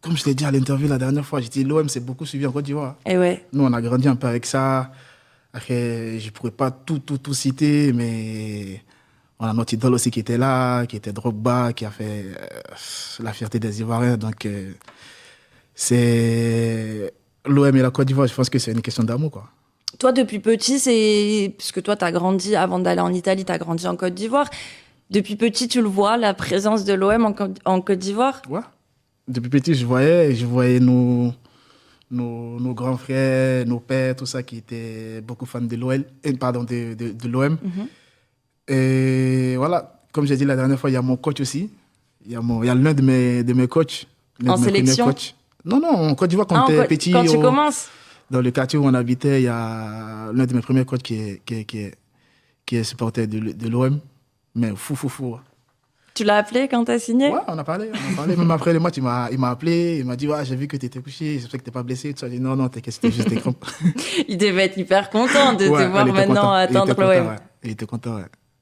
comme je l'ai dit à l'interview la dernière fois, j'ai dit l'OM c'est beaucoup suivi en Côte d'Ivoire. Et ouais. Nous, on a grandi un peu avec ça. Après, je ne pourrais pas tout citer, mais on a notre idole aussi qui était là, qui était Drogba, qui a fait la fierté des Ivoiriens. Donc, c'est l'OM et la Côte d'Ivoire, je pense que c'est une question d'amour, quoi. Toi, depuis petit, puisque toi, tu as grandi, avant d'aller en Italie, tu as grandi en Côte d'Ivoire. Depuis petit, tu le vois, la présence de l'OM en Côte d'Ivoire? Ouais. Depuis petit, je voyais nos grands frères, nos pères, tout ça, qui étaient beaucoup fans de l'OL, pardon, de l'OM. Et voilà, comme j'ai dit la dernière fois, il y a mon coach aussi. Il y a l'un de mes coachs. En sélection? Coachs. Non, en Côte d'Ivoire, quand tu es petit. Quand tu commences? Dans le quartier où on habitait, il y a l'un de mes premiers coachs qui est supporter de l'OM. Mais fou. Tu l'as appelé quand tu as signé? Ouais, on a parlé. Même après le match, il m'a appelé. Il m'a dit, ouais, j'ai vu que tu étais couché. J'espère que tu n'es pas blessé. J'ai dit, non, t'inquiète, c'était juste des crampes. Il devait être hyper content de te voir maintenant atteindre l'OM. Il était content, ouais.